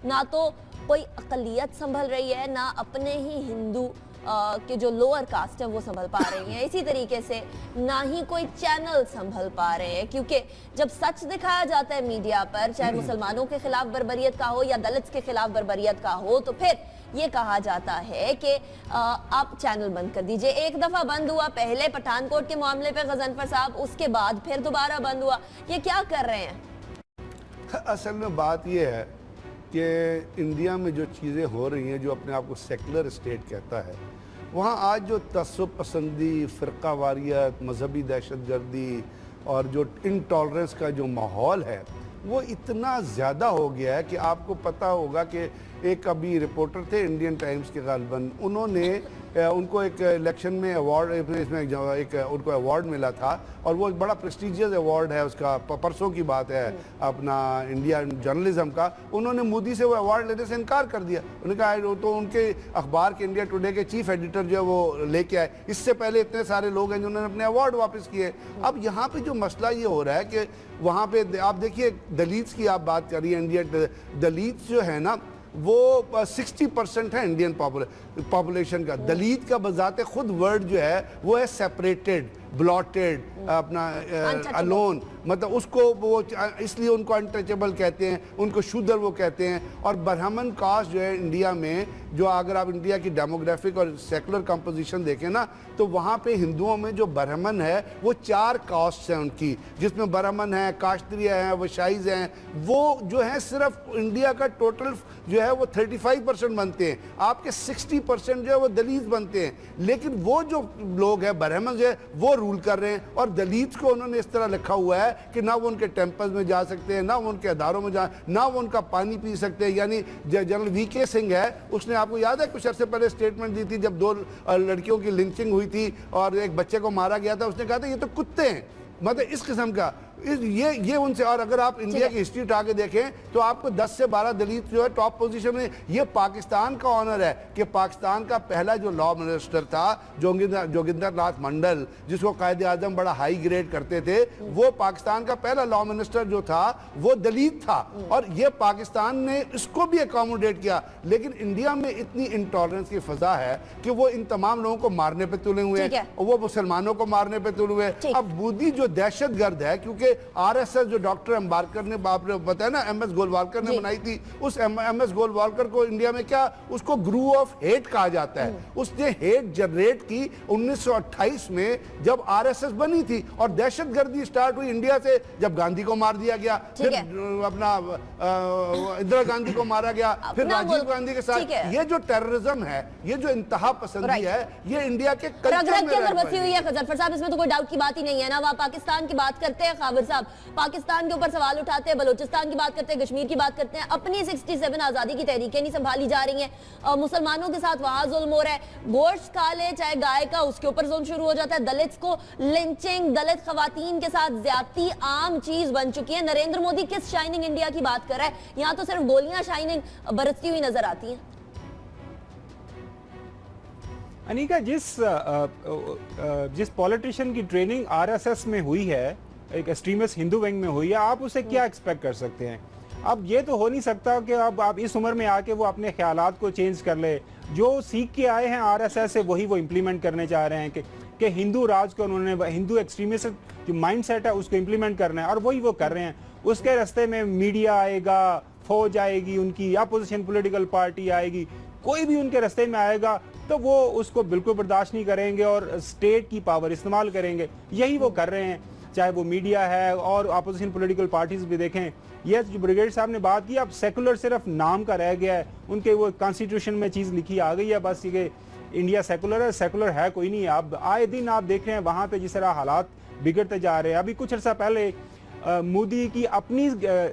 ना तो कोई अकलियत संभल रही है, ना अपने ही हिंदू के जो लोअर कास्ट है वो संभल पा रही हैं, इसी तरीके से ना ही कोई चैनल संभल पा रहे हैं। क्योंकि जब सच दिखाया जाता है मीडिया पर, चाहे मुसलमानों के खिलाफ बर्बरियत का हो या दलित के खिलाफ बर्बरियत का हो, तो फिर ये कहा जाता है कि आप चैनल बंद कर दीजिए। एक दफा बंद हुआ, पहले पठानकोट के मामले पे गजनफर साहब, उसके बाद फिर दोबारा बंद हुआ। ये क्या कर रहे हैं? असल में बात ये है कि इंडिया में जो चीज़ें हो रही हैं, जो अपने आप को सेकुलर स्टेट कहता है, वहाँ आज जो तस्सुब पसंदी, फ़िरका वारियत, मजहबी दहशतगर्दी और जो इनटॉलरेंस का जो माहौल है वो इतना ज़्यादा हो गया है कि आपको पता होगा कि एक अभी रिपोर्टर थे इंडियन टाइम्स के गालिबन, उन्होंने उनको एक इलेक्शन में अवार्ड, इसमें एक उनको अवार्ड मिला था और वो बड़ा प्रेस्टिजियस अवार्ड है उसका, परसों की बात है अपना इंडिया जर्नलिज्म का। उन्होंने मोदी से वो अवार्ड लेने से इनकार कर दिया। उन्होंने कहा तो उनके अखबार के इंडिया टुडे के चीफ एडिटर जो है वो लेके आए। इससे पहले इतने सारे लोग हैं जिन्होंने अपने अवार्ड वापस किए। अब यहाँ पे जो मसला ये हो रहा है कि वहाँ पे आप देखिए, दलित्स की आप बात करिए, इंडिया दलित जो है ना वो 60% है इंडियन पॉपुलेशन का। दलित का बजाते खुद वर्ड जो है वो है सेपरेटेड, ब्लॉटेड, अपना अलोन, मतलब उसको वो इसलिए उनको अनटचेबल कहते हैं, उनको शूदर वो कहते हैं। और ब्राह्मण कास्ट जो है इंडिया में, जो अगर आप इंडिया की डेमोग्राफिक और सेकुलर कंपोजिशन देखें ना, तो वहाँ पे हिंदुओं में जो ब्राह्मण है वो 4 कास्ट हैं उनकी, जिसमें ब्राह्मण है, काश्तरीय हैं, वशाइज हैं। वो जो है सिर्फ इंडिया का टोटल जो है वो 35% बनते हैं, आपके 60% जो है वो दलित बनते हैं। लेकिन वो जो लोग हैं ब्राह्मण जो है वो रूल कर रहे हैं, और दलित को उन्होंने इस तरह लिखा हुआ है कि ना वो उनके टेम्पल्स में जा सकते हैं, ना वो उनके अदारों में जा, ना वो उनका पानी पी सकते हैं। यानी जनरल वीके सिंह है, उसने, आपको याद है कुछ अर्से पहले स्टेटमेंट दी थी जब 2 लड़कियों की लिंचिंग हुई थी और एक बच्चे को मारा गया था, उसने कहा था ये तो कुत्ते हैं, मतलब इस किस्म का ये उनसे। और अगर आप इंडिया की हिस्ट्री उठा के देखें तो आपको 10 से 12 दलित जो है टॉप पोजीशन में। ये पाकिस्तान का ऑनर है कि पाकिस्तान का पहला जो लॉ मिनिस्टर था जोगिंदर नाथ मंडल, जिसको कायदे आजम बड़ा हाई ग्रेड करते थे, वो पाकिस्तान का पहला लॉ मिनिस्टर जो था वो दलित था। और ये पाकिस्तान ने इसको भी अकोमोडेट किया। लेकिन इंडिया में इतनी इंटॉलरेंस की फजा है कि वो इन तमाम लोगों को मारने पर तुले हुए हैं, वो मुसलमानों को मारने पर तुले हुए हैं। अब मोदी जो दहशतगर्द है, क्योंकि आरएसएस जो डॉक्टर अंबारकर ने बताया ना, एमएस गोलवालकर ने बनाई थी, उस एमएस गोलवालकर को इंडिया में क्या, उसको गुरु ऑफ हेट कहा जाता है। उसने हेट जनरेट की 1928 में जब आरएसएस बनी थी, और दहशतगर्दी स्टार्ट हुई इंडिया से जब गांधी को मार दिया गया, फिर अपना इंदिरा गांधी को मारा गया, फिर राजीव गांधी के साथ। ये जो टेररिज्म है, ये जो इंतहा पसंदी है, ये इंडिया के कल्चर में बसी हुई है। गजनफर साहब, इसमें तो कोई डाउट की बात ही नहीं है ना। वहाँ पाकिस्तान की बात करते हैं, खाबिर साहब पाकिस्तान के ऊपर सवाल उठाते हैं, बलूचिस्तान की बात करते हैं, कश्मीर की बात करते हैं। अपनी 67 आजादी की तहरीकें नहीं संभाली जा रही हैं। मुसलमानों के साथ वहां जुल्म हो रहा है, गोश्त खा ले चाहे गाय का, उसके ऊपर जुल्म शुरू हो जाता है। दलित को लिंचिंग, दलित खवातीन के साथ ज्यादती आम चीज बन चुकी है। नरेंद्र मोदी किस शाइनिंग इंडिया की बात कर रहा है? यहाँ तो सिर्फ गोलियां शाइनिंग बरसती हुई नजर आती हैं। अनिका, जिस पॉलिटिशियन की ट्रेनिंग आरएसएस में हुई है, एक एक्सट्रीमिस्ट हिंदू विंग में हुई है, आप उसे क्या एक्सपेक्ट कर सकते हैं? अब ये तो हो नहीं सकता कि अब आप इस उम्र में आके वो अपने ख्यालात को चेंज कर ले। जो सीख के आए हैं आरएसएस से वही वो इम्प्लीमेंट करने चाह रहे हैं कि हिंदू राज को उन्होंने, हिंदू एक्सट्रीमिस्ट जो माइंडसेट है उसको इम्प्लीमेंट करना है, और वही वो कर रहे हैं। उसके रास्ते में मीडिया आएगा, फौज आएगी, उनकी अपोजिशन पॉलिटिकल पार्टी आएगी, कोई भी उनके रास्ते में आएगा तो वो उसको बिल्कुल बर्दाश्त नहीं करेंगे और स्टेट की पावर इस्तेमाल करेंगे। यही वो कर रहे हैं, चाहे वो मीडिया है और अपोजिशन पॉलिटिकल पार्टीज भी देखें। ये जो ब्रिगेड साहब ने बात की, अब सेकुलर सिर्फ नाम का रह गया है, उनके वो कॉन्स्टिट्यूशन में चीज़ लिखी आ गई है बस, ये इंडिया सेकुलर है कोई नहीं। अब आए दिन आप देख रहे हैं वहाँ पे जिस तरह हालात बिगड़ते जा रहे हैं। अभी कुछ अर्सा पहले मोदी की अपनी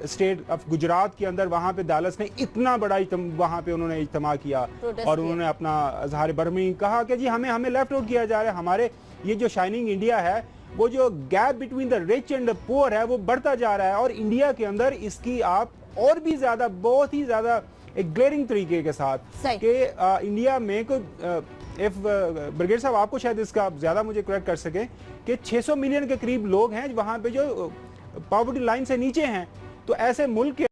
स्टेट ऑफ गुजरात के अंदर वहाँ पे दालस ने इतना बड़ा वहाँ पे उन्होंने इज्तिमा किया और उन्होंने अपना इज़हार बरहमी कहा कि जी हमें लेफ्ट आउट किया जा रहा है। हमारे ये जो शाइनिंग इंडिया है, वो जो gap between the rich and the poor है वो बढ़ता जा रहा है, और इंडिया के अंदर इसकी आप और भी ज्यादा, बहुत ही ज्यादा एक ग्लेरिंग तरीके के साथ कि इंडिया में ब्रिगेड साहब आपको शायद इसका ज्यादा मुझे करेक्ट कर सके कि 600 मिलियन के करीब लोग हैं वहां पे जो पॉवर्टी लाइन से नीचे हैं। तो ऐसे मुल्क